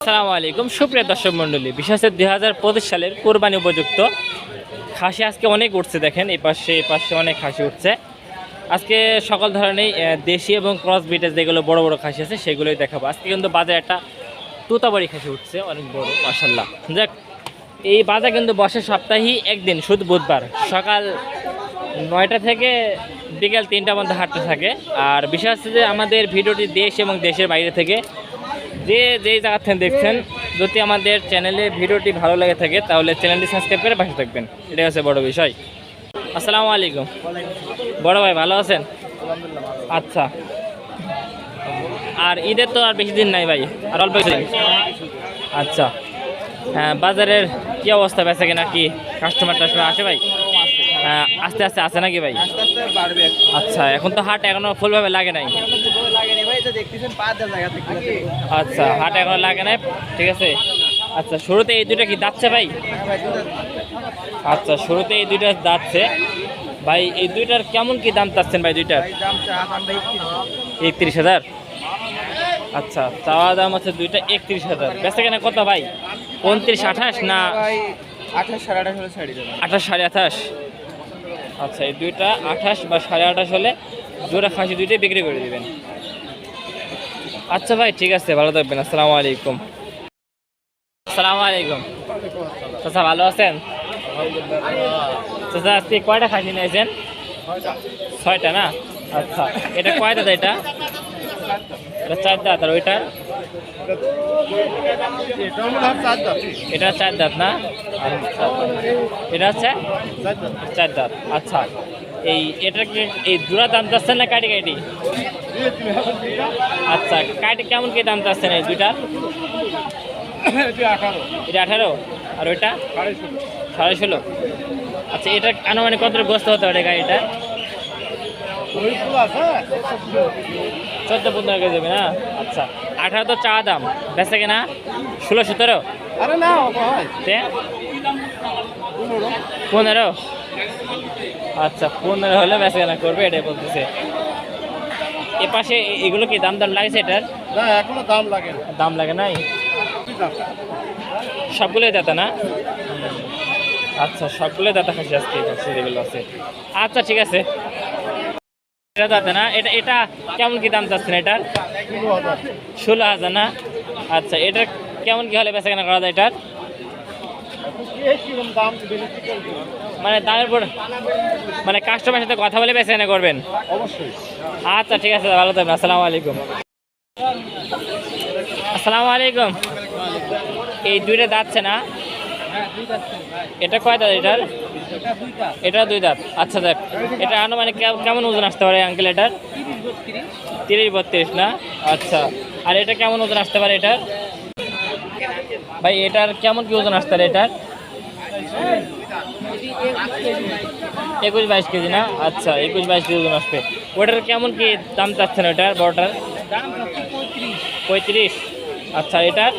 আসসালামু আলাইকুম সুপ্রিয় দর্শক মণ্ডলী, বিশেষ 2025 সালের কোরবানি উপযুক্ত খাসি আজকে অনেক উঠছে। দেখেন এই পাশে অনেক খাসি উঠছে আজকে। সকল ধরনের দেশি এবং ক্রস ব্রিডের যেগুলো বড় বড় খাসি আছে সেগুলোই দেখাবো আজকে। কিন্তু বাজারে একটা তোতাবাড়ি খাসি উঠছে অনেক বড়, মাশাআল্লাহ। যাক, এই বাজার কিন্তু বসে সপ্তাহে একদিন, শুধু বুধবার সকাল 9টা থেকে বিকেল 3টা পর্যন্ত হাটটা থাকে। আর বিশেষ হচ্ছে যে আমাদের ভিডিওটি দেশ এবং দেশের বাইরে থেকে যেই জায়গা থেকে দেখছেন, যদি আমাদের চ্যানেলে ভিডিওটি ভালো লাগে থাকে তাহলে চ্যানেলটি সাবস্ক্রাইব করে পাশে থাকবেন, এটাই হচ্ছে বড় বিষয়। আসসালামু আলাইকুম বড় ভাই, ভালো আছেন? আচ্ছা, আর ঈদের তো আর বেশি দিন নাই ভাই, আর অল্প দিন। আচ্ছা, হ্যাঁ, বাজারের কি অবস্থা, বেচা কিনা কি? কাস্টমার আসে ভাই? আস্তে আস্তে আছে নাকি ভাই? আচ্ছা, এখন তো হাট এখনো ফুলভাবে লাগে নাই। আচ্ছা, হাট এখনো লাগে নাই, ঠিক আছে। আচ্ছা, শুরুতে এই দুইটা কি দাঁতছে ভাই? আচ্ছা, শুরুতে এই দুইটা দাঁতছে ভাই। এই দুইটার কেমন কি দাম চাচ্ছেন ভাই? দুইটার 31,000। আচ্ছা, চাওয়া দাম হচ্ছে দুইটা 31,000, বেচা কেনা কত ভাই? 29, 28 না 28, 28.5? আচ্ছা, এই দুইটা 28 বা 28.5 হলে জোড়া খাসি দুইটাই বিক্রি করে দিবেন। আচ্ছা ভাই, ঠিক আছে, ভালো থাকবেন। আসসালামু আলাইকুম। আসসালামু আলাইকুম চাচা, ভালো আছেন? চাচা, আজকে কয়টা খাসি নিয়েছেন? 6টা না? আচ্ছা, এটা কয় দাঁত? এটা 4 দাঁত। আর ওইটার? এটা 4 দাঁত না? এটা হচ্ছে 4 দাঁত। আচ্ছা, এটা কি এই জোড়া দাম চাচ্ছেন না কাটি কাটি? আচ্ছা, কাটি কেমন কি দাম চাচ্ছেন এই দুইটা? এটা 18, আর ওইটা 16.5। আচ্ছা, এটা আনুমানিক কত গোস্ত হতে পারে গাড়িটা? 14-15 কেজি যাবে না? আচ্ছা, 18 তো চা দাম, বেচা কিনা 16-17? 15? আচ্ছা, 15 হলে বেচা কেনা করবে, এটাই বলতেছে। এ পাশে এগুলো কি দাম লাগছে এটার? না, এখনো দাম লাগে না। দাম লাগে নাই? সবগুলোই দাতা না? আচ্ছা, সবগুলোই দাতা খাসি আজকে যেগুলো আছে। আচ্ছা, ঠিক আছে, এটা দাতা না? এটা কেমন কি দাম চাচ্ছেন এটার? 16,000 না? আচ্ছা, এটা কেমন কি হলে বেচা কেনা করা যায় এটার? মানে দামের পর মানে কাস্টমারের সাথে কথা বলে বেচা কেনা করবেন অবশ্যই। আচ্ছা, ঠিক আছে, ভালো থাকবেন। আসসালামু আলাইকুম। আসসালামু আলাইকুম। এই দুইটা দাঁতছে না? এটা কয় দাঁত এটার? এটা 2 দাঁত। আচ্ছা, দেখ, এটা আনুমানিক কেমন ওজন আসতে পারে আঙ্কেল এটার? 30-32 না? আচ্ছা, আর এটা কেমন ওজন আসতে পারে এটার ভাই? এটার কেমন কি ওজন আসতে পারে এটার? 21-22 কেজি না? আচ্ছা, 21-22 কেজি ওজন আসবে। ওটার কেমন কি দাম চাচ্ছেন ওটার বড়টার? 35। আচ্ছা, এটার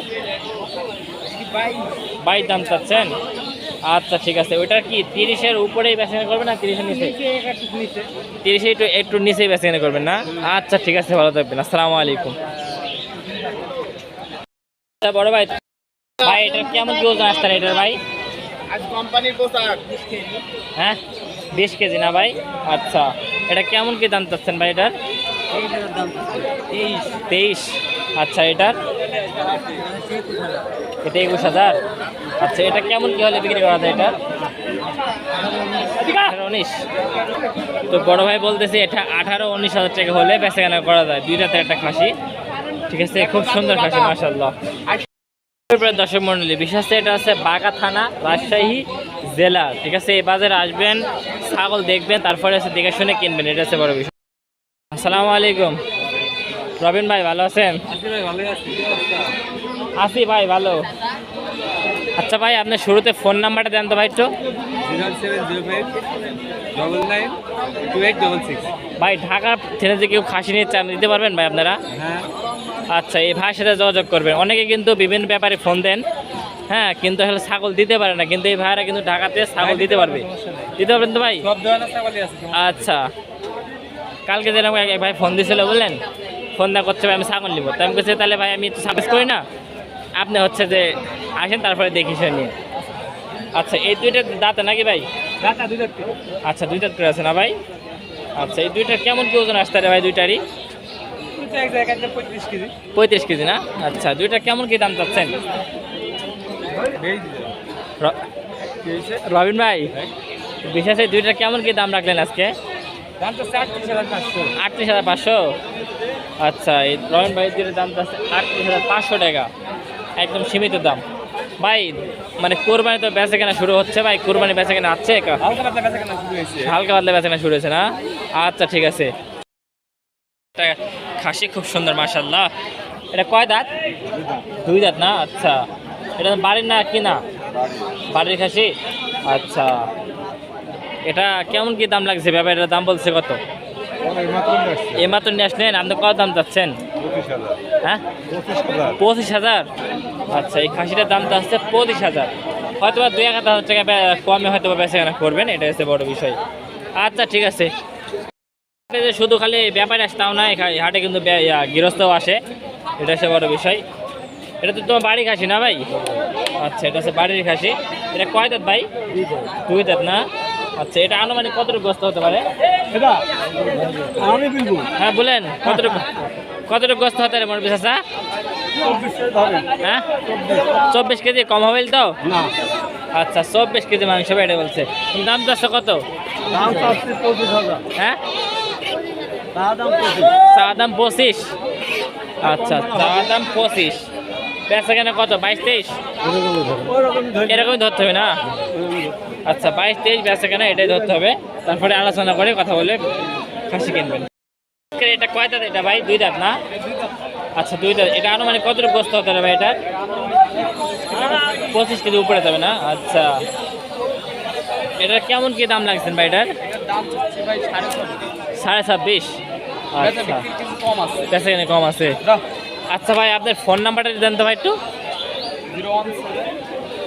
22 দাম চাচ্ছেন? আচ্ছা, ঠিক আছে। ওইটার কি 30-এর উপরেই বেচা করবেন না 30-এর নিচে? 30 একটু নিচেই বেচা করবেন না? আচ্ছা, ঠিক আছে, ভালো থাকবেন। আসসালামু আলাইকুম। বড় ভাই, এটার কেমন কি ওজন আসতে এটার ভাই? হ্যাঁ, 20 কেজি না ভাই? আচ্ছা, এটা কেমন কি দাম চাচ্ছেন ভাই এটার? 23। আচ্ছা, এটার? এটা 21,000। আচ্ছা, এটা কেমন কি হলে বিক্রি করা যায় এটার? 18-19। তো বড় ভাই বলতেছে এটা 18-19,000 টাকা হলে বেচা কেনা করা যায়। 2 রাতের একটা খাসি, ঠিক আছে, খুব সুন্দর খাসি, মাশাআল্লাহ। দর্শক মন্ডলী, বিশেষ এটা হচ্ছে বাগা থানা, রাজশাহী জেলা, ঠিক আছে। এই বাজারে আসবেন, ছাগল দেখবেন, তারপরে হচ্ছে দেখে শুনে কিনবেন, এটা হচ্ছে বড় বিষয়। আসসালামু আলাইকুম রবিন ভাই, ভালো আছেন? আছি ভাই, ভালো। আচ্ছা ভাই, আপনার শুরুতে ফোন নাম্বারটা দেন তো ভাই একটু। 0705992866। ভাই, ঢাকা থেকে যে কেউ খাসি নিয়ে চান দিতে পারবেন ভাই আপনারা? হ্যাঁ। আচ্ছা, এই ভাইয়ের সাথে যোগাযোগ করবেন। অনেকে কিন্তু বিভিন্ন ব্যাপারে ফোন দেন, হ্যাঁ, কিন্তু আসলে ছাগল দিতে পারে না, কিন্তু এই ভাইয়েরা কিন্তু ঢাকাতে ছাগল দিতে পারবে। দিতে পারবেন তো ভাই? আচ্ছা, কালকে যেরকম এক ভাই ফোন দিয়েছিল, বললেন ফোন না করছে ভাই আমি ছাগল নিব, তাই আমি বলছি তাহলে ভাই আমি একটু সার্ভিস করি না, আপনি হচ্ছে যে আসেন তারপরে দেখি সে নিয়ে। আচ্ছা এই দুইটা দাঁতে নাকি ভাই? আচ্ছা দুই দাঁত করে আছে না ভাই? আচ্ছা এই দুইটার কেমন কি ওজন আসতে রে ভাই দুইটারই? 35 কেজি না? আচ্ছা দুইটা কেমন কি দাম চাচ্ছেন? রবিন ভাই বিশেষ দুইটা কেমন কি দাম রাখলেন আজকে? 38,500। আচ্ছা এই রবিন ভাই দুইটার দাম চাচ্ছে 38,500 টাকা, একদম সীমিত দাম ভাই। মানে কোরবানি তো বেচা কেনা শুরু হচ্ছে ভাই, কোরবানি বেচা কেনা আছে? হালকা পাতলা বেচা কেনা শুরু হয়েছে না? আচ্ছা ঠিক আছে। এটা খাসি খুব সুন্দর মাশাআল্লাহ। এটা কয় দাঁত? দুই দাঁত না? আচ্ছা এটা বাড়ির না কি না? বাড়ির খাসি। আচ্ছা এটা কেমন কি দাম লাগছে ব্যাপার? এটার দাম বলছে কত? এইমাত্র নিয়ে আসলেন, আপনি কত দাম চাচ্ছেন? হ্যাঁ 25,000। আচ্ছা এই খাসিটার দাম তো আসছে 25,000, হয়তো বা 2-1,000 টাকা কমে হয়তো বা বেচা কেনা করবেন, এটা হচ্ছে বড় বিষয়। আচ্ছা ঠিক আছে। শুধু খালি ব্যাপারে আসতাও না, হাটে কিন্তু গৃহস্থও আসে, এটা হচ্ছে বড় বিষয়। এটা তো তোমার বাড়ি খাসি না ভাই? আচ্ছা এটা হচ্ছে বাড়ির খাসি। এটা কয় দাঁত ভাই? দুই দাঁত না? আচ্ছা এটা আনুমানিক কতটুকু গোস্ত হতে পারে? হ্যাঁ বলেন কতটুকু গোস্ত হতে পারে মনে চাচা? হ্যাঁ 24 কেজি, কম হবে তো? আচ্ছা 24 কেজি মাংস এটা বলছে। দাম চাচ্ছে কত? হ্যাঁ চা দাম 25। আচ্ছা চা দাম 25, বেচা কেনা কত? 22-23 এরকমই ধরতে হবে না? আচ্ছা 22-23 বেচা কেনা এটাই ধরতে হবে, তারপরে আলোচনা করে কথা বলে খাসি কিনবেন। এটা কয় দাঁত এটা ভাই? দুই দাঁত না? আচ্ছা দুই দাঁত। এটা আনুমানিক কতটুকু গোস্ত হতে হবে ভাই? এটা 25 কেজি উপরে যাবে না? আচ্ছা এটার কেমন কি দাম লাগছেন ভাই? এটার 26.5। আচ্ছা বেচা কেনা কম আছে। আচ্ছা ভাই আপনার ফোন নাম্বারটা দেন তো ভাই একটু।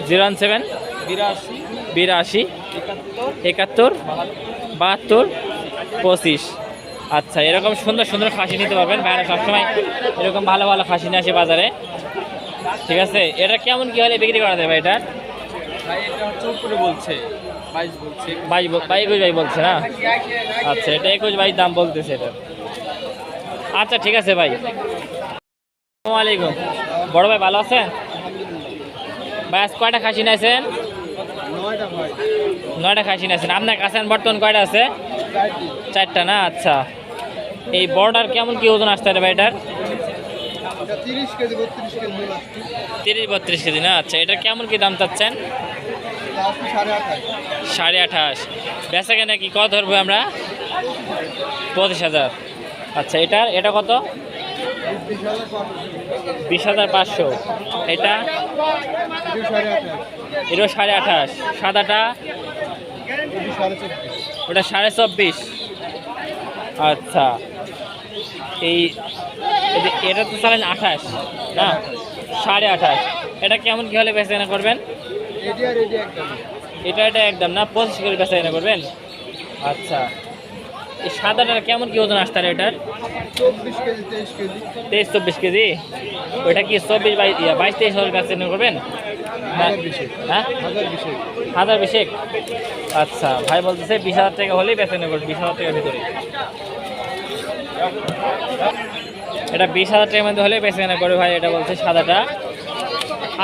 017 82 71 72 25। আচ্ছা এরকম সুন্দর সুন্দর খাসি নিতে পারবেন ভাইরা, সবসময় এরকম ভালো ভালো খাসি নিয়ে আসে বাজারে। ঠিক আছে এটা কেমন কি হলে বিক্রি করা যায় ভাই? এটা বলছে 22 বলছে না? আচ্ছা এটা 21 দাম বলতেছে এটা। আচ্ছা ঠিক আছে ভাই। আসসালামু আলাইকুম বড় ভাই, ভালো আছেন ভাই? আজ কয়টা খাসি নিয়েছেন? 9টা খাসি নিয়েছেন। আপনার কাছে বর্তমান কয়টা আছে? 4টা না? আচ্ছা এই বড়টার কেমন কি ওজন আসতে পারে ভাই? এটার 30-32 কেজি না? আচ্ছা এটার কেমন কি দাম চাচ্ছেন? 28.5। বেচা কেনা কি কত ধরবো আমরা? 25,000। আচ্ছা এটা কত? 20,500। এটা 28.5। সাদাটা ওটা 24.5। আচ্ছা এটা তো চালেন 28 না? 28.5। এটা কেমন কি হলে বেচা কেনা করবেন? এটা একদম না? 25 করে বেচা কেনা করবেন? আচ্ছা এই সাদাটার কেমন কি ওজন আসতে পারে? এটার 23-24 কেজি। ওইটা কি 22-23 হলে বেচা কেনা করবেন? হ্যাঁ 1020। আচ্ছা ভাই বলতেছে 20,000 টাকা হলেই বেচা কেনা করবেন, 20,000 টাকার ভিতরে। এটা 20,000 টাকার মধ্যে হলে বেচা কেনা করবে ভাই, এটা বলছে সাদাটা।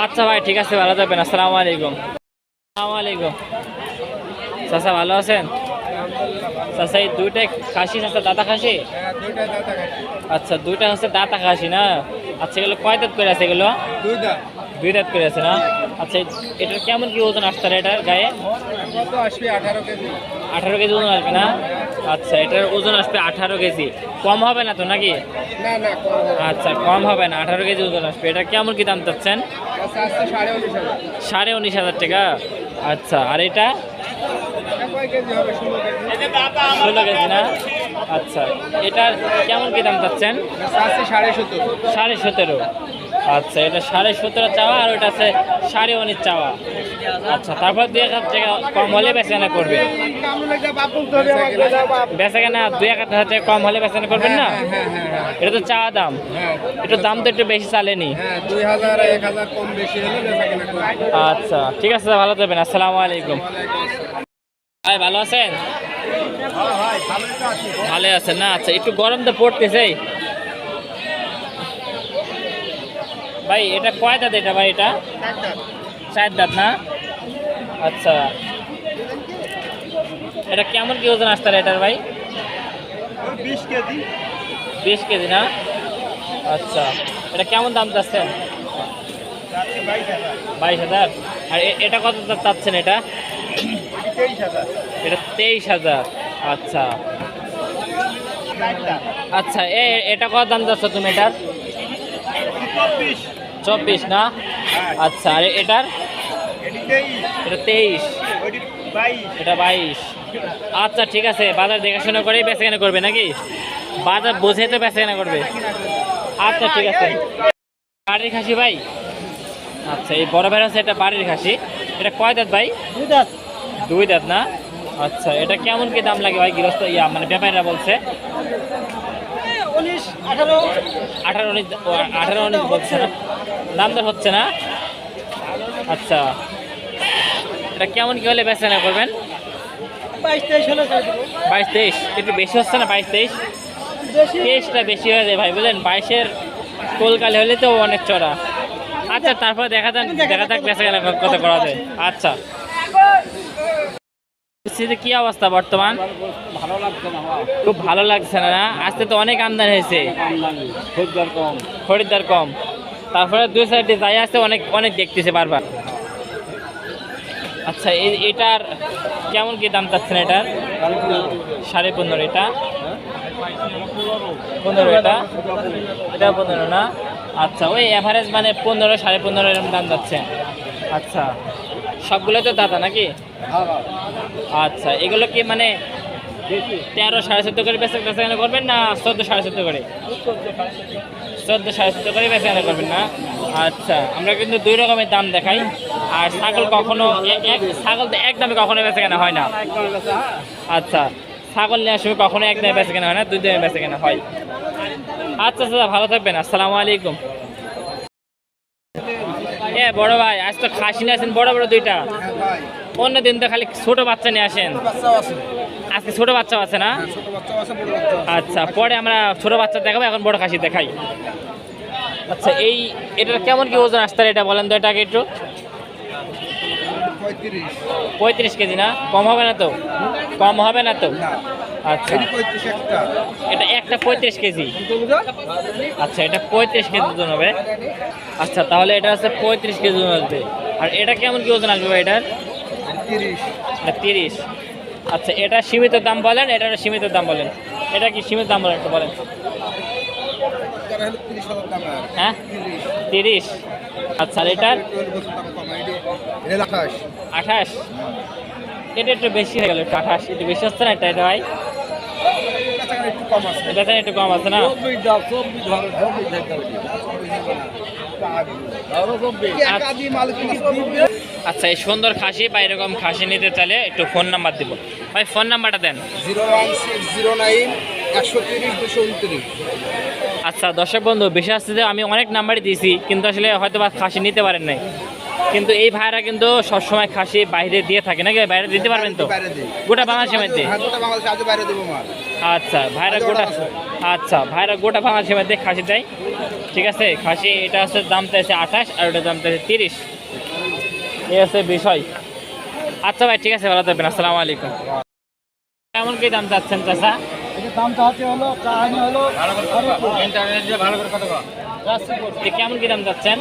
আচ্ছা ভাই ঠিক আছে, ভালো থাকবেন। আসসালামু আলাইকুম। আসসালামু আলাইকুম চাচা, ভালো আছেন? চাচা এই দুইটাই খাসি চাচা, দাতা খাসি? আচ্ছা দুইটা হচ্ছে দাতা খাসি না? আচ্ছা এগুলো কয় দাঁত করে আছে? এগুলো দুই দাঁত করে আছে না? আচ্ছা এটার কেমন কি ওজন আসতে পারে? এটার গায়ে 18 কেজি ওজন আসবে না? আচ্ছা এটার ওজন আসবে 18 কেজি, কম হবে না তো নাকি? আচ্ছা কম হবে না, 18 কেজি ওজন আসবে। এটা কেমন কি দাম চাচ্ছেন? 19,500 টাকা। আচ্ছা আর এটা 16 কেজি না? আচ্ছা এটার কেমন কি দাম চাচ্ছেন? 17.5। আচ্ছা এটা 17.5 চাওয়া, আর ওটা আছে 19.5 চাওয়া। আচ্ছা, তারপর 2,000 টাকা কম হলে বেচাকেনা করবে। বেচাকেনা 2,000 টাকা কম হলে বেচাকেনা করবেন না? এটা তো চাওয়া দাম, একটু দাম তো একটু বেশি চালেনি। 2000 1000 কম বেশি হলে বেচাকেনা করবে। আচ্ছা ঠিক আছে, ভালো থাকবেন। আসসালামু আলাইকুম। ভাই ভালো আছেন? ভালো আছেন না? আচ্ছা, একটু গরম তো পড়তেছে ভাই। এটা কয় দাঁত এটা ভাই? এটা 4 দাঁত না? আচ্ছা, এটা কেমন কি ওজন আসতে এটার ভাই? 20 কেজি। 20 কেজি না? আচ্ছা, এটা কেমন দাম চাচ্ছেন? 22,000। আর এটা কত চাচ্ছেন এটা? 23,000। এটা 23,000। আচ্ছা আচ্ছা, এটা কত দাম চাচ্ছ তুমি এটার? 24 না? আচ্ছা, আর এটার? এটা 23, এটা 22। আচ্ছা ঠিক আছে, বাজার দেখাশোনা করেই বেচাকেনা করবে নাকি? বাজার বুঝে তো বেচাকেনা করবে। আচ্ছা ঠিক আছে। বাড়ির খাসি ভাই? আচ্ছা, এই বড় ভাই আছে, এটা বাড়ির খাসি। এটা কয় দাঁত ভাই? 2 দাঁত। 2 দাঁত না? আচ্ছা, এটা কেমন কি দাম লাগে ভাই গৃহস্থ মানে ব্যাপারীরা বলছে? 19 18 18 19 বলছে না? দাম দর হচ্ছে না? আচ্ছা, এটা কেমন কি হলে বেচাকেনা করবেন? 22 23 হলে চাই দেব। 22 23 একটু বেশি হচ্ছে না? 22 23 বেশি 23টা বেশি হয়ে যায় ভাই, বুঝলেন? 22-এর কোলকালে হলে তো অনেক চড়া। আচ্ছা, তারপর দেখা যাক বেচাকেনা কত করা যায়। আচ্ছা, পরিস্থিতি কি অবস্থা বর্তমান? ভালো লাগছে না আমার। খুব ভালো লাগছে না? আজকে তো অনেক আমদানি হয়েছে, আমদানি খরিদ্দার কম। খরিদ্দার কম। তারপরে 2 সাইডে যাই আছে, অনেক অনেক দেখতেছে বারবার। আচ্ছা, এটার কেমন কি দাম চাচ্ছেন এটার? 15.5। এটা 15, এটা 15 না? আচ্ছা, ওই অ্যাভারেজ মানে 15 15.5 এরকম দাম যাচ্ছে। আচ্ছা, সবগুলো তো দাদা নাকি? আচ্ছা, এগুলো কি মানে 13 14.5 করে বেচাকেনা করবেন না 14 14.5 করে? 14 14.5 করে বেচাকেনা করবেন না? আচ্ছা, আমরা কিন্তু 2 রকমের দাম দেখাই। আর ছাগল কখনো ছাগল তো এক দামে কখনো বেচাকেনা হয় না। আচ্ছা, ছাগল নেওয়ার সময় কখনো এক দামে বেচাকেনা হয় না, 2 দামে বেচাকেনা হয়। আচ্ছা আচ্ছা, ভালো থাকবেন। আসসালামু আলাইকুম। বড় ভাই, আজ তো খাসি নিয়ে আসেন বড় বড় 2টা। অন্য দিন তো খালি ছোট বাচ্চা নিয়ে আসেন, আজকে ছোট বাচ্চা আছে না? আচ্ছা, পরে আমরা ছোট বাচ্চা দেখাবো, এখন বড় খাসি দেখাই। আচ্ছা, এটার কেমন কি ওজন আসতে এটা বলেন তো? এটাকে একটু 35 কেজি না? কম হবে না তো? কম হবে না তো? আচ্ছা, এটা একটা 35 কেজি। আচ্ছা, এটা 35 কেজি ওজন হবে। আচ্ছা, তাহলে এটা হচ্ছে 35 কেজি ওজন আসবে। আর এটা কেমন কি ওজন আসবে ভাই এটার? 30। আচ্ছা, এটা সীমিত দাম বলেন, এটার সীমিত দাম বলেন। এটা কি সীমিত দাম বলেন একটু বলেন? হ্যাঁ 30। আচ্ছা, আর এটার 28। এটা একটু বেশি হয়ে গেল, 28 একটু বেশি হচ্ছে না? এটা ভাই এটা একটু কম আছে না? আচ্ছা, এই সুন্দর খাসি বা এরকম খাসি নিতে চাইলে একটু ফোন নাম্বার দিব ভাই। ফোন নাম্বারটা দেন। 01609 130 229। আচ্ছা দর্শক বন্ধু, বিষয় আসছে যে আমি অনেক নাম্বারই দিয়েছি, কিন্তু আসলে হয়তো বা খাসি নিতে পারেন নাই। কিন্তু এই ভাইরা কিন্তু সবসময় খাসি বাইরে দিয়ে থাকে নাকি? বাইরে দিতে পারবেন তো? গোটা বাংলাদেশের মধ্যে? আচ্ছা ভাইরা গোটা, আচ্ছা ভাইরা গোটা বাংলাদেশের মধ্যে খাসি দেয়। ঠিক আছে, খাসি এটা হচ্ছে দাম চাইছে 28 আর ওটার দাম চাইছে 30। এই হচ্ছে বিষয়। আচ্ছা ভাই, ঠিক আছে, ভালো থাকবেন। আসসালামু আলাইকুম। কেমন কি দাম চাচ্ছেন চাচা? কেমন কি দাম চাচ্ছেন?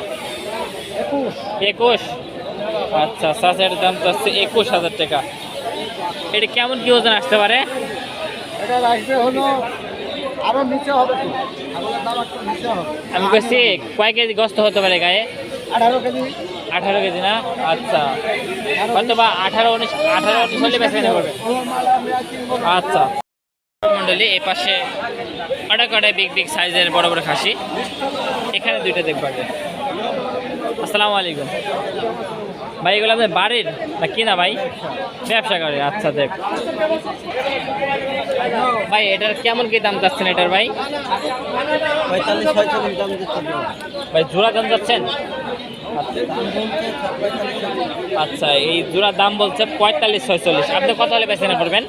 21। আচ্ছা চাচা, এটার দাম চাচ্ছে 21,000 টাকা। এটা কেমন কি ওজন আসতে পারে? এটা রাখবে হলো আরো নিচে হবে তো, ছাগলের দাম একটু নিচে হবে। আমি বলছি কয় কেজি গোস্ত হতে পারে গায়ে? 18 কেজি। 18 কেজি না? আচ্ছা, হয়তো বা 18 19 হলে বেঁচে কিনে করবে। আচ্ছা মন্ডলী, এই পাশে কটা বিগ বিগ সাইজের বড় বড় খাসি, এখানে 2টা দেখবো আগে। আসসালামু আলাইকুম ভাই, এগুলো আপনার বাড়ির না কিনা ভাই? ব্যবসা করে, আচ্ছা দেখ ভাই, এটার কেমন কি দাম চাচ্ছেন এটার ভাই? 45-46 দাম দিচ্ছে। ভাই জোড়া দাম যাচ্ছেন? আচ্ছা, এই জোড়া দাম বলছে 45-46। আপনি কত হলে বেচা করবেন?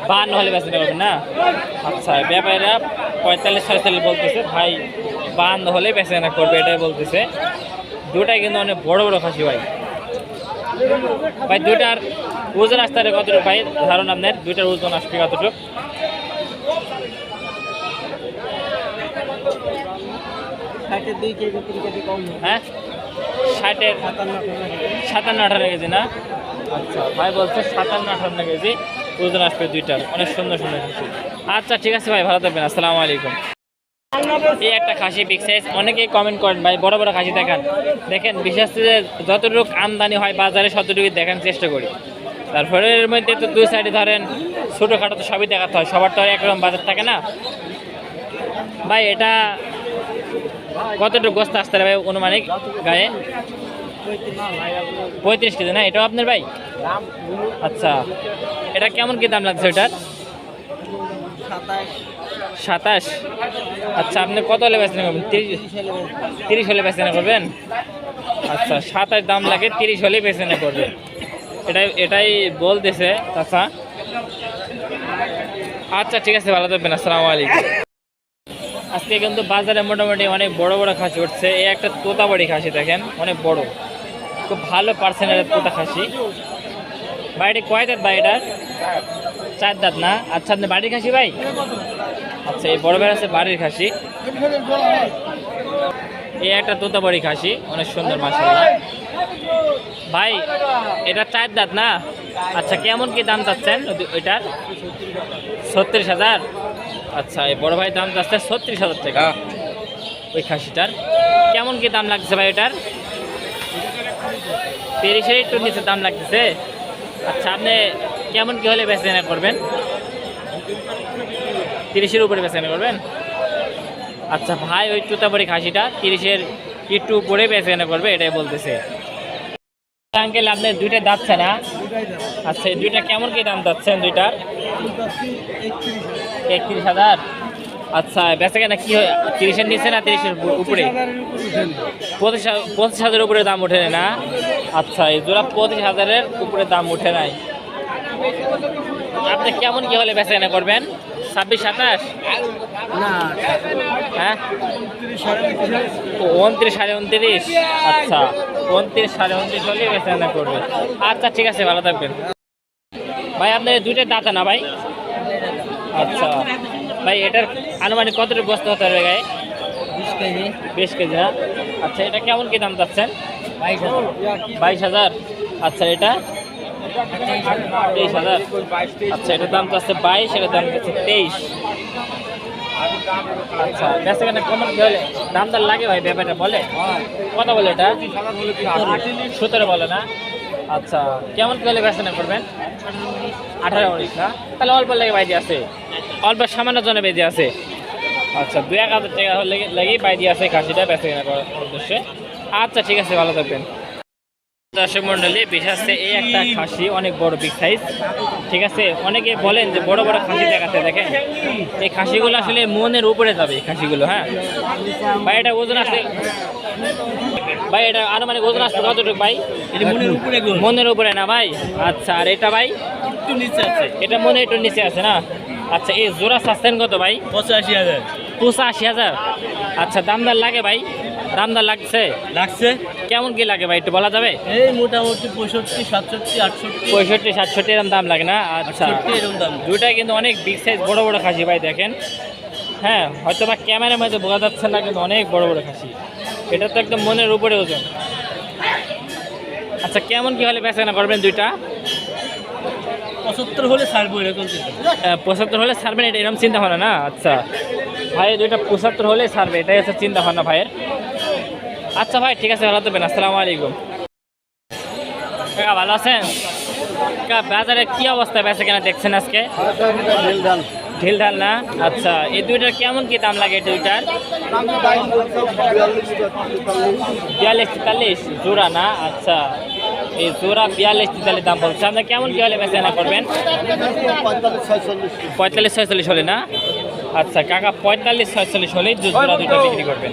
52 হলে বেচা করবেন না? আচ্ছা, ব্যাপারীরা 45-46 বলতেছে, ভাই 52 হলে বেচা করবে, এটাই বলতেছে। দুটাই কিন্তু অনেক বড় বড় খাসি ভাই। ভাই দুটার ওজন আসতে পারে কতটুকু ভাই ধারণা আপনার? দুটার ওজন আসবে কতটুকু? হ্যাঁ, 60-এর 57-58 কেজি না? আচ্ছা, ভাই বলছে 57-58 কেজি ওজন আসবে দুইটার। অনেক সুন্দর সুন্দর খাসি। আচ্ছা ঠিক আছে ভাই, ভালো থাকবেন, আসসালামু আলাইকুম। এই একটা খাসি বিগ সাইজ, অনেকেই কমেন্ট করেন ভাই বড় বড় খাসি দেখান। দেখেন, বিশেষ করে যতটুকু আমদানি হয় বাজারে ততটুকু দেখার চেষ্টা করি। তারপরে এর মধ্যে তো দুই সাইডে ধরেন ছোটোখাটো তো সবই দেখাতে হয়, সবার তো আর একরকম বাজার থাকে না ভাই। এটা কতটুকু গোস্ত আসতে ভাই অনুমানিক গায়ে? 35 কেজি না? এটাও আপনার ভাই? আচ্ছা, এটা কেমন কি দাম লাগছে এটার? 27। আচ্ছা, আপনি কত হলে বেচনা করবেন? 30 হলে বেচনা করবেন? আচ্ছা, 27 দাম লাগে, 30 হলেই বেচনা করবে, এটাই বলতেছে আচ্ছা। আচ্ছা ঠিক আছে, ভালো থাকবেন, আসসালামু আলাইকুম। আজকে কিন্তু বাজারে মোটামুটি অনেক বড় বড় খাসি উঠছে। এই একটা তোতাবাড়ি খাসি দেখেন, অনেক বড়, খুব ভালো পার্সেন্টের তোতা খাসি। বাড়িটি কয় দাঁত ভাই এটার? 4 দাঁত না? আচ্ছা, আপনি বাড়ির খাসি ভাই? আচ্ছা, এই বড় ভাই আছে বাড়ির খাসি। এই একটা তোতাবাড়ি খাসি, অনেক সুন্দর মাশাআল্লাহ। ভাই এটা 4 দাঁত না? আচ্ছা, কেমন কি দাম চাচ্ছেন ওইটার? 36,000। আচ্ছা, এই বড় ভাই দাম চাচ্ছে 36,000 টাকা ওই খাসিটার। কেমন কি দাম লাগছে ভাই এটার? 30-এর একটু নিচে দাম লাগতেছে। আচ্ছা, আপনি কেমন কি হলে বেচা কেনা করবেন? 30-এর উপরে বেচা কেনা করবেন? আচ্ছা ভাই, ওই তোতাবাড়ি খাসিটা 30-এর একটু উপরে বেচা কেনা করবে, এটাই বলতেছে। আঙ্কেল, আপনি দুইটা যাচ্ছে না? আচ্ছা, এই দুইটা কেমন কি দাম যাচ্ছেন দুইটার? 31,000। আচ্ছা, বেচা কেনা কি হয় 30-এর নিচে না 30-এর উপরে? 25,000 উপরে দাম ওঠে না? আচ্ছা, এই জোড়া 25,000-এর উপরে দাম উঠে নাই। আপনি কেমন কি হলে বেচা কেনা করবেন? 26-27? হ্যাঁ, 29-29.5। আচ্ছা, 29-29.5 হলে বেচা কেনা করবে। আচ্ছা ঠিক আছে, ভালো থাকবেন ভাই। আপনার দুইটা দাঁতা না ভাই? আচ্ছা ভাই, এটার আনুমানিক কতটুকু বস্তা হতে হবে গায়ে? 20 কেজি না? আচ্ছা, এটা কেমন কি দাম চাচ্ছেন? 22,000। আচ্ছা, এটা 23,000। আচ্ছা, এটার দাম চাচ্ছে 22, এটার দাম চাচ্ছে 23। আচ্ছা, বেচা কেনা কেমন কি হলে দাম দর লাগে ভাই? ব্যাপারটা বলে কত বলে? এটা 17 বলে না? আচ্ছা, কেমন কি হলে বেচা কেনা করবেন? 18-19 না? তাহলে অল্প লেগে বাইদি আছে, অল্প সামান্য জনে বেদি আছে। আচ্ছা, 2-1,000 টাকা হলে লেগে বাইদি আছে খাসিটা বেচা কেনা করার উদ্দেশ্যে। আচ্ছা ঠিক আছে, ভালো থাকবেন। দর্শক মন্ডলী, বিশেষ এই একটা খাসি অনেক বড় বিগ সাইজ, ঠিক আছে। অনেকে বলেন যে বড় বড় খাসি দেখাতে, দেখেন এই খাসিগুলো আসলে মনের উপরে যাবে এই খাসিগুলো। হ্যাঁ ভাই, এটা ওজন আসলে ভাই, এটা আনুমানিক ওজন আসবে কতটুকু ভাই? মনের উপরে না ভাই? আচ্ছা, আর এটা ভাই একটু নিচে আছে, এটা মনে একটু নিচে আছে না? আচ্ছা, এই জোড়া চাচ্ছেন কত ভাই? 85,000। 85,000। আচ্ছা, দামদার লাগে ভাই? দামদার লাগছে? কেমন কি লাগে ভাই, একটু বলা যাবে? এই মোটামুটি 65-67 এরকম দাম লাগে না? আচ্ছা, এরকম দাম। দুইটাই কিন্তু অনেক বিগ সাইজ বড় বড় খাসি ভাই, দেখেন। হ্যাঁ, হয়তো বা ক্যামেরার মধ্যে বোঝা যাচ্ছে না, কিন্তু অনেক বড় বড় খাসি। এটা তো একদম মনের উপরে ওজন। আচ্ছা, কেমন কি হলে বেচা কেনা করবেন দুইটা? 75 হলে ছাড়বো, এরকম 75 হলে ছাড়বেন, এটা এরকম চিন্তা ভাবনা না? আচ্ছা ভাই, দুইটা 75 হলে ছাড়বে, এটাই হচ্ছে চিন্তা ভাবনা ভাইয়ের। আচ্ছা ভাই, ঠিক আছে, ভালো থাকবেন, আসসালামু আলাইকুম। কাকা ভালো আছেন? কাকা, বাজারে কি অবস্থা বেচা কেনা দেখছেন আজকে? ঢিল ঢাল না? আচ্ছা, এই দুইটার কেমন কি দাম লাগে? এই দুইটার 42-43 জোড়া না? আচ্ছা, এই জোড়া 42-43 দাম বলছে। আপনার কেমন কি হলে বেচা কেনা করবেন? 45-46 হলে না? আচ্ছা কাকা, 45-46 হলে জোড়া দুইটা বিক্রি করবেন।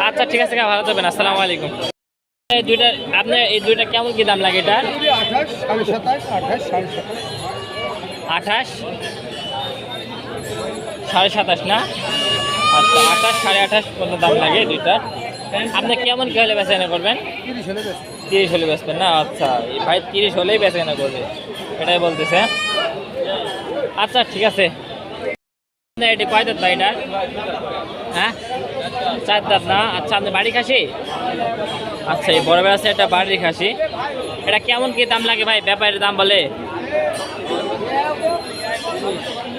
আচ্ছা ঠিক আছে কাকা, ভালো থাকবেন। আসসালামু আলাইকুম। এই দুইটা আপনার এই দুইটা কেমন কি দাম লাগে? এটা 28 27.5 না? আচ্ছা 28 28.5 কত দাম লাগে দুইটা? আপনি কেমন কি হলে বেচা কেনা করবেন? 30 হলে বেচবেন না? আচ্ছা এই ভাই 30 হলেই বেচা কেনা করবে, এটাই বলতেছে। আচ্ছা ঠিক আছে। এটি কয় দাঁত ভাই এটা? হ্যাঁ 4 দাঁত না? আচ্ছা আপনি বাড়ি খাসি? আচ্ছা এই বড় আছে এটা বাড়ির খাসি। এটা কেমন কি দাম লাগে ভাই? ব্যাপারের দাম বলে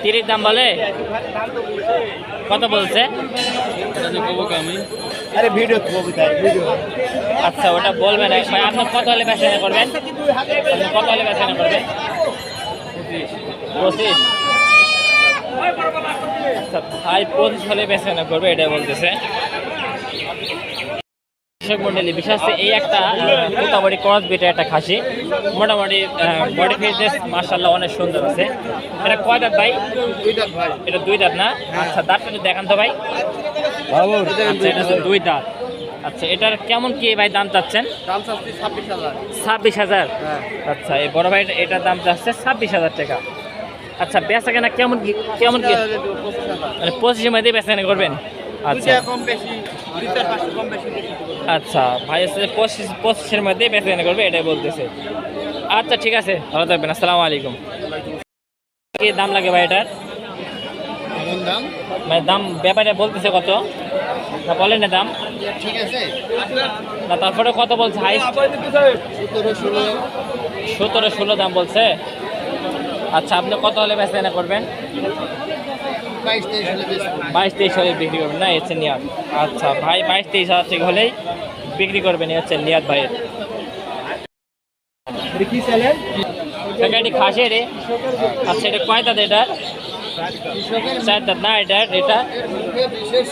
30 দাম বলে, কত বলছে? আচ্ছা ওটা বলবেন ভাই। আপনি কত হলে বেচা কেনা করবেন? আপনি কত হলে বেচা কেনা করবেন? 25। আচ্ছা ভাই 25 হলে বেচা কেনা করবে, এটাই বলতেছে। কৃষক মন্ডলী, বিশেষ করে এই একটা মোটামুটি ক্রস বিটের একটা খাসি, মোটামুটি বডি ফিটনেস মাশাআল্লাহ অনেক সুন্দর আছে। এটা কয় দাঁত ভাই? 2 দাঁত ভাই। এটা 2 দাঁত না? আচ্ছা দাঁতটা একটু দেখান তো ভাই। আচ্ছা এটা 2 দাঁত। আচ্ছা এটার কেমন কি ভাই দাম চাচ্ছেন? দাম চাচ্ছি 26,000। 26,000? হ্যাঁ। আচ্ছা এই বড় ভাই এটার দাম চাচ্ছে 26,000 টাকা। আচ্ছা বেচা কেনা কেমন কি কেমন কি? 25,000। মানে 25-এর মধ্যে বেচা কেনা করবেন? আচ্ছা কম বেশি 2-4-5 কম বেশি। আচ্ছা ভাই হচ্ছে 25-এর মধ্যে বেচা কেনা করবে, এটাই বলতেছে। আচ্ছা ঠিক আছে, ভালো থাকবেন। আসসালামু আলাইকুম। কি দাম লাগে ভাই এটার? কোন দাম? মানে দাম ব্যাপারে বলতেছে কত না বলেন না দাম? ঠিক আছে। না তারপরে কত বলছে? হাই 17-16 দাম বলছে। আচ্ছা আপনি কত হলে বেচা কেনা করবেন? 22-23 হলে বেশি। 22-23 হলে বিক্রি করবেন না? হচ্ছে নিয়াদ। আচ্ছা ভাই 22-23 হাজার টাকা হলেই বিক্রি করবেন, হচ্ছে নিয়াদ ভাইয়ের। কি চলে? এটি খাসি রে? আচ্ছা এটা কয় দাঁত? এটা 4 দাঁত না? এটা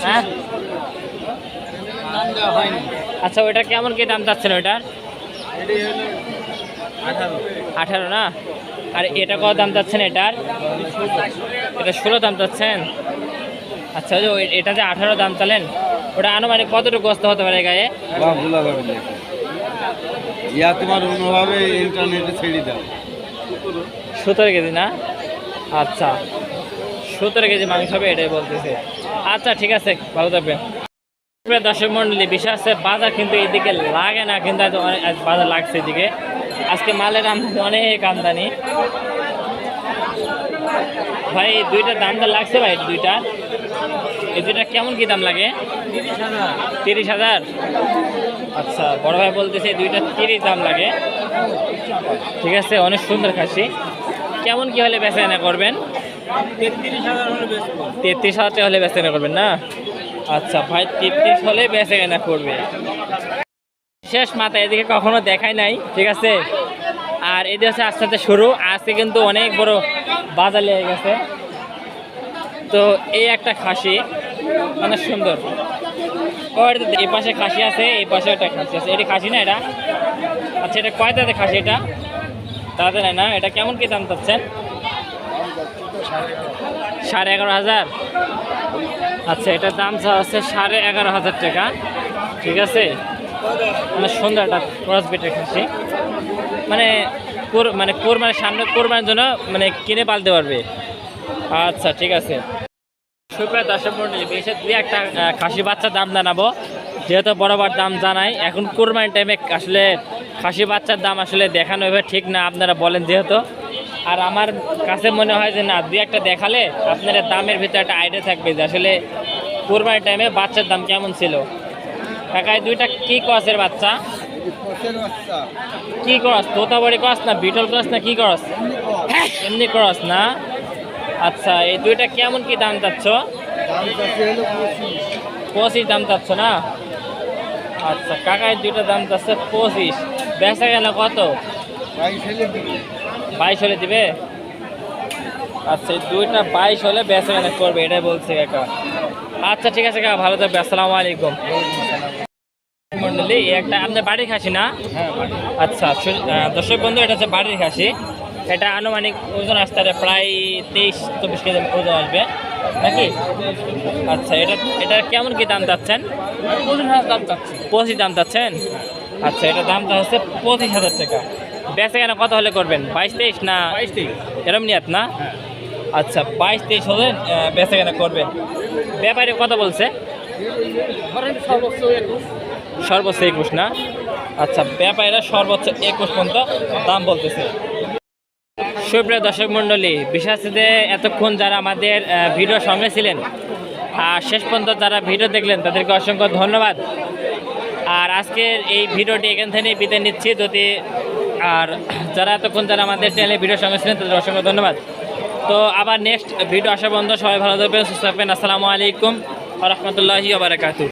হ্যাঁ দাম দেওয়া হয়নি। আচ্ছা ওইটা কেমন কি দাম চাচ্ছেন ওইটার? এটি হলো 18 না? আর এটা কত দাম চাচ্ছেন এটার? এটা 16 দাম চাচ্ছেন। আচ্ছা ওই এটা যে 18 দাম চালেন, ওটা আনুমানিক কতটুকু গোস্ত হতে পারে গায়ে? ইয়া তোমার অন্যভাবে ইন্টারনেটে ছেড়ে দাও। 17 কেজি না? আচ্ছা 17 কেজি মাংস হবে, এটাই বলতেছে। আচ্ছা ঠিক আছে, ভালো থাকবেন। দর্শক মন্ডলী, বিশেষ আছে বাজার কিন্তু এইদিকে লাগে না, কিন্তু আজ বাজার লাগছে এদিকে। আজকে মালের আমদানি অনেক আমদানি ভাই। দুইটার দামটা লাগছে ভাই, দুইটা এই দুইটা কেমন কি দাম লাগে? 30,000। আচ্ছা বড় ভাই বলতেছে দুইটা 30 দাম লাগে। ঠিক আছে, অনেক সুন্দর খাসি। কেমন কি হলে বেচা কেনা করবেন? 33,000 টাকা হলে বেচা কেনা করবেন না? আচ্ছা ভাই 33 হলে বেচা কেনা করবে। শেষ মাথা এদিকে কখনো দেখাই নাই, ঠিক আছে। আর এদিকে হচ্ছে আস্তে আস্তে শুরু, আজকে কিন্তু অনেক বড় বাজার লেগে গেছে। তো এই একটা খাসি অনেক সুন্দর। এই পাশে খাসি আছে, এই পাশে একটা খাসি আছে। এটা খাসি না এটা? আচ্ছা এটা কয় দাঁতে খাসি? এটা দাঁতে নেয় না? এটা কেমন কি দাম চাচ্ছেন? 11,500। আচ্ছা এটার দাম হচ্ছে 11,500 টাকা। ঠিক আছে, মানে সুন্দর একটা ক্রস বিটের খাসি, মানে কোরবানির সামনে কোরবানির জন্য মানে কিনে পালতে পারবে। আচ্ছা ঠিক আছে। সুপ্রিয় দর্শক মন্ডলী, বিশেষ দুই একটা খাসি বাচ্চার দাম জানাবো, যেহেতু বরাবর দাম জানাই। এখন কোরবানির টাইমে আসলে খাসি বাচ্চার দাম আসলে দেখানো হবে ঠিক না, আপনারা বলেন যেহেতু। আর আমার কাছে মনে হয় যে না, দুই একটা দেখালে আপনারা দামের ভিতরে একটা আইডিয়া থাকবে যে আসলে কোরবানির টাইমে বাচ্চার দাম কেমন ছিল। কাকায় দুইটা কি ক্রসের বাচ্চা? কি ক্রস? তোতাবাড়ি ক্রস না বিটল ক্রস না কি ক্রস? এমনি ক্রস না? আচ্ছা এই দুইটা কেমন কি দাম চাচ্ছ? 25 দাম চাচ্ছ না? আচ্ছা কাকায় দুইটা দাম চাচ্ছে 25। বেচা কেনা কত? 22 হলে দিবে। আচ্ছা এই দুইটা 22 হলে বেচা কেনা করবে এটাই বলছে কাকা। আচ্ছা ঠিক আছে কাকা, ভালো থাকবে, আসসালামু আলাইকুম। মন্ডলী একটা আপনার বাড়ির খাসি না? হ্যাঁ আচ্ছা দর্শক বন্ধু, এটা হচ্ছে বাড়ির খাসি। এটা আনুমানিক ওজন আসতে পারে প্রায় 23-24 কেজি ওজন আসবে নাকি? আচ্ছা এটা কেমন কি দাম চাচ্ছেন? 25,000 দাম চাচ্ছি। 25 দাম চাচ্ছেন? আচ্ছা এটা দামটা হচ্ছে 25,000 টাকা। বেচা কেনা কত হলে করবেন? 22-23 না 22 এরম নিয়াত না? আচ্ছা 22-23 হলে বেচা কেনা করবেন। ব্যাপারে কত বলছে? ধরেন সর্বোচ্চ 21। সর্বোচ্চ 21 না? আচ্ছা ব্যাপারীরা সর্বোচ্চ 21 পর্যন্ত দাম বলতেছে। সুপ্রিয় দর্শক মণ্ডলী, বিশেষ করে এতক্ষণ যারা আমাদের ভিডিও সঙ্গে ছিলেন আর শেষ পর্যন্ত যারা ভিডিও দেখলেন তাদেরকে অসংখ্য ধন্যবাদ। আর আজকের এই ভিডিওটি এখান থেকে বিদায় নিচ্ছি। যদি আর যারা এতক্ষণ যারা আমাদের চ্যানেলে ভিডিও সঙ্গে ছিলেন তাদের অসংখ্য ধন্যবাদ। তো আবার নেক্সট ভিডিও আসা পর্যন্ত সবাই ভালো থাকবেন, সুস্থ থাকবেন। আসসালামু আলাইকুম ওয়া রাহমাতুল্লাহি ওয়া বারাকাতুহু।